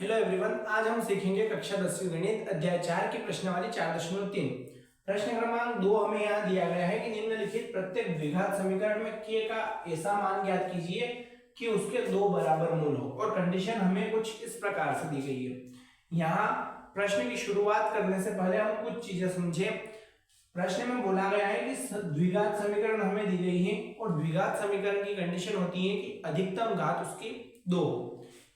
Hello everyone, आज हम सीखेंगे कक्षा 10वीं गणित अध्याय 4 की प्रश्नावली 4.3। प्रश्न क्रमांक 2 हमें यहाँ दिया गया है कि निम्नलिखित प्रत्येक द्विघात समीकरण में k का ऐसा मान ज्ञात कीजिए कि उसके दो बराबर मूल हो और कंडीशन हमें कुछ इस प्रकार से दी गई है। यहाँ प्रश्न की शुरुआत करने से पहले हम कुछ चीजें समझे। प्रश्न में बोला गया है कि द्विघात समीकरण हमें दी गई है और द्विघात समीकरण की कंडीशन होती है कि अधिकतम घात उसकी 2।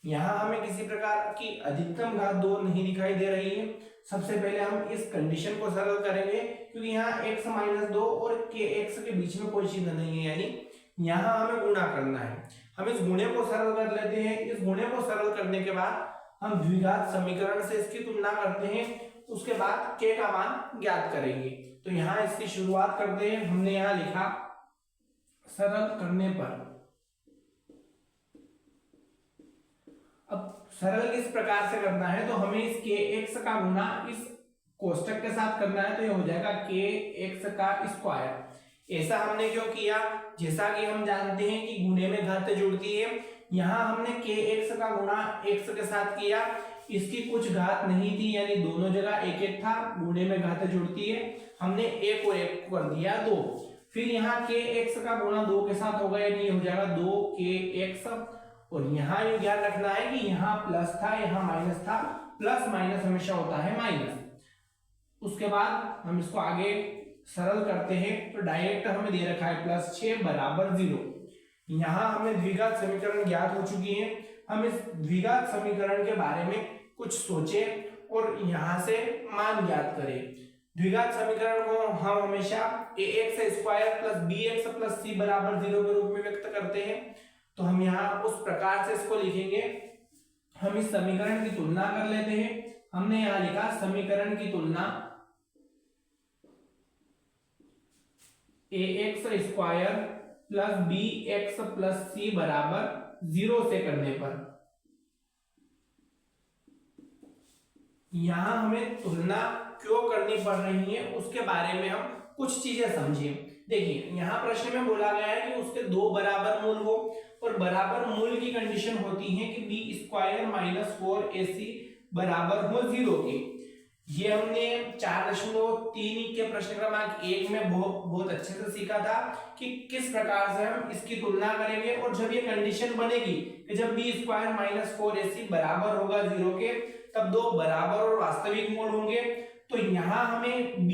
यहाँ हमें किसी प्रकार की अधिकतम घात 2 नहीं दिखाई दे रही है। सबसे पहले हम इस कंडीशन को सरल करेंगे क्योंकि यहाँ x - 2 और kx के बीच में कोई चिन्ह नहीं है, यानी यहाँ हमें गुणा करना है। हम इस गुणे को सरल कर लेते हैं। इस गुणे को सरल करने के बाद हम द्विघात समीकरण से इसकी तुलना करते हैं, उसके बाद k का मान ज्ञात करेंगे। तो यहाँ इसकी शुरुआत करते हैं। हमने यहाँ लिखा सरल करने पर। अब सरल किस प्रकार से करना है, तो हमें इस kx का गुना इस कोष्टक के साथ करना है, तो ये हो जाएगा kx का स्क्वायर। ऐसा हमने क्यों किया? जैसा कि हम जानते हैं कि गुणे में घात जुड़ती है। यहाँ हमने kx का गुना x के साथ किया, इसकी कुछ घात नहीं थी, यानी दोनों जगह एक एक था। गुणे में घात जुड़ती है, हमने एक और एक को कर दिया 2। फिर यहाँ kx का गुना 2 के साथ होगा, यानी हो जाएगा 2kx। और यहाँ ये ध्यान रखना है कि यहाँ प्लस था, यहाँ माइनस था। प्लस माइनस हमेशा होता है माइनस। उसके बाद हम इसको आगे सरल करते हैं, तो डायरेक्ट हमें दे रखा है +6 = 0। यहाँ हमें द्विघात समीकरण ज्ञात हो चुकी है। हम इस द्विघात समीकरण के बारे में कुछ सोचें और यहाँ से मान ज्ञात करें। द्विघात समीकरण को हम हमेशा ax² + bx + c = 0 के रूप में व्यक्त करते हैं। तो हम यहाँ उस प्रकार से इसको लिखेंगे। हम इस समीकरण की तुलना कर लेते हैं। हमने यहाँ लिखा समीकरण की तुलना ax² + bx + c = 0 से करने पर। यहाँ हमें तुलना क्यों करनी पड़ रही है, उसके बारे में हम कुछ चीजें समझें। देखिए, यहाँ प्रश्न में बोला गया है कि उसके दो बराबर मूल हो और बराबर मूल की कंडीशन होती है कि b² - 4ac बराबर हो 0 के। ये हमने 4.3 के प्रश्न क्रमांक 1 में बहुत अच्छे से सीखा था कि किस प्रकार से हम इसकी तुलना करेंगे। और जब ये कंडीशन बनेगी कि जब b² - 4ac बराबर होगा 0 के, तब दो बराबर और वास्तविक मूल होंगे। तो यहाँ हमें b,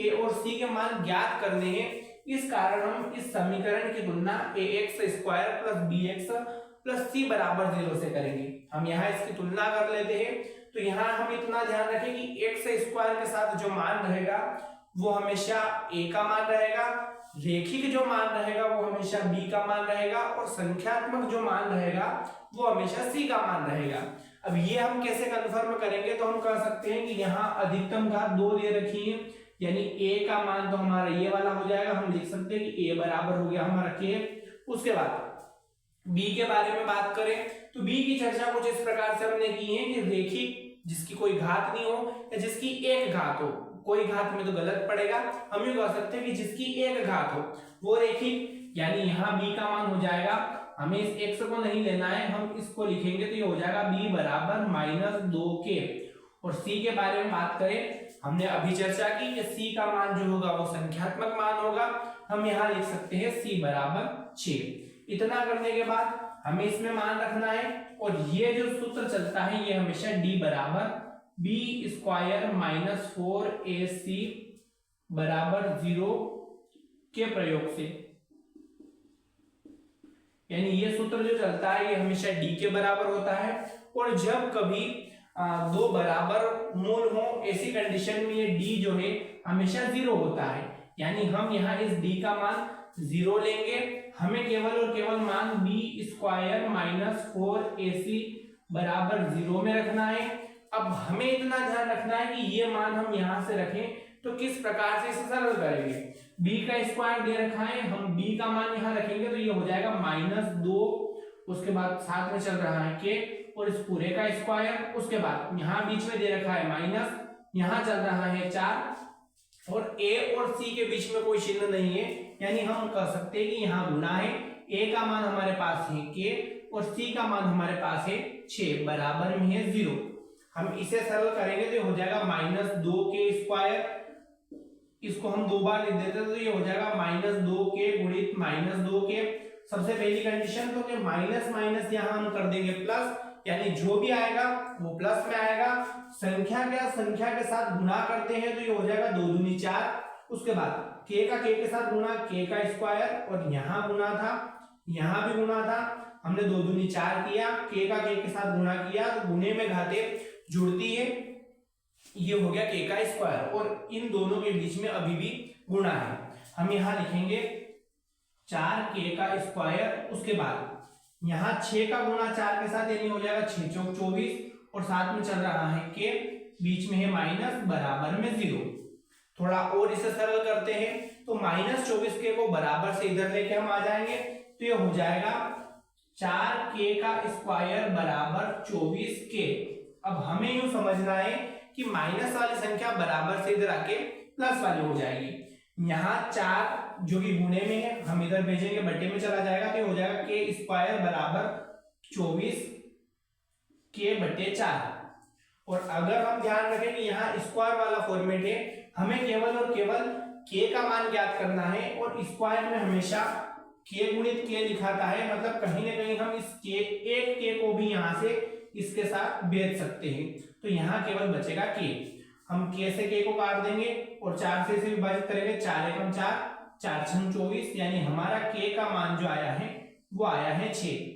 a और c के मान ज्ञात करने हैं। इस कारण हम इस समीकरण की तुलना ax² + bx + c = 0 से करेंगे। हम यहाँ इसकी तुलना कर लेते हैं। तो यहाँ हम इतना ध्यान रखें कि x² के साथ जो मान रहेगा वो हमेशा a का मान रहेगा, रेखिक जो मान रहेगा वो हमेशा b का मान रहेगा, और संख्यात्मक जो मान रहेगा वो हमेशा c का मान रहेगा। अब ये हम कैसे कन्फर्म करेंगे, तो हम कह सकते हैं कि यहाँ अधिकतम घात 2 दे रखी है, यानी a का मान तो हमारा ये वाला हो जाएगा। हम लिख सकते हैं कि a बराबर हो गया हमारा k। उसके बाद b के बारे में बात करें तो b की चर्चा कुछ इस प्रकार से हमने की है कि रेखिक जिसकी कोई घात नहीं हो या जिसकी एक घात हो। कोई घात में तो गलत पड़ेगा, हम ये कह सकते हैं कि जिसकी एक घात हो वो रेखिक, यानी यहाँ b का मान हो जाएगा। हमें इस x को नहीं लेना है, हम इसको लिखेंगे तो ये हो जाएगा b बराबर -2k। और c के बारे में बात करें, हमने अभी चर्चा की कि c का मान जो होगा वो संख्यात्मक मान होगा। हम यहाँ लिख सकते हैं c बराबर 6। इतना करने के बाद हमें इसमें मान रखना है, और ये जो सूत्र चलता है ये हमेशा d बराबर b² - 4ac बराबर 0 के प्रयोग से, यानी ये सूत्र जो चलता है ये हमेशा d के बराबर होता है। और जब कभी दो बराबर मूल हो, ऐसी कंडीशन में ये d जो है हमेशा 0 होता है, यानी हम यहाँ इस d का मान 0 लेंगे। हमें केवल और केवल मान b² - 4ac बराबर 0 में रखना है। अब हमें इतना ध्यान रखना है कि ये मान हम यहाँ से रखें तो किस प्रकार से इसे सरल करेंगे। b का स्क्वायर दे रखा है, हम b का मान यहाँ रखेंगे तो ये हो जाएगा -2। उसके बाद साथ में चल रहा है k और इस पूरे का स्क्वायर। उसके बाद यहाँ बीच में दे रखा है माइनस, यहाँ चल रहा है 4 और a और c के बीच में कोई चिन्ह नहीं है, यानी हम कह सकते हैं कि यहाँ गुना है। a का मान हमारे पास है k और c का मान हमारे पास है 6 बराबर में है 0। हम इसे सरल करेंगे तो ये हो जाएगा -2k²। इसको हम दो बार लिख देते तो ये हो जाएगा -2k गुणित -2k। सबसे पहली कंडीशन तो कि माइनस माइनस यहां हम कर देंगे प्लस, यानी जो भी आएगा वो प्लस में आएगा। संख्या के साथ गुणा करते हैं तो ये हो जाएगा 2 दूनी 4। उसके बाद k का k के साथ गुणा k², और यहां गुणा था, यहां भी गुणा था, हमने 2 दूनी 4 किया, k का k के साथ गुणा किया तो गुणे में घाते जुड़ती है, ये हो गया k²। और इन दोनों के बीच में अभी भी गुणा है। हम यहां लिखेंगे 4k²। उसके बाद यहाँ 6 का गुणा 4 के साथ, यानी हो जाएगा 6 चौक 24, और साथ में चल रहा है के, बीच में है माइनस, बराबर में 0। थोड़ा और इसे सरल करते हैं तो -24k को बराबर से इधर लेके हम आ जाएंगे तो ये हो जाएगा 4k² बराबर 24k। अब हमें यूं समझना है कि माइनस वाली संख्या बराबर से इधर आके प्लस वाली हो जाएगी। यहाँ 4 जो कि गुणे में है हम इधर भेजेंगे, बट्टे में चला जाएगा तो हो जाएगा k² बराबर 24k/4। और अगर हम ध्यान रखें कि यहाँ स्क्वायर वाला फॉर्मेट है, हमें केवल और केवल k का मान ज्ञात करना है, और स्क्वायर में हमेशा k गुणित k लिखाता है, मतलब कहीं ना कहीं हम इस एक k को भी यहाँ से इसके साथ भेज सकते हैं। तो यहाँ केवल बचेगा k। हम k से k को काट देंगे और 4 से इसे विभाजित करेंगे, 4 एकम 4, 4 छंग 24, यानी हमारा k का मान जो आया है वो आया है 6।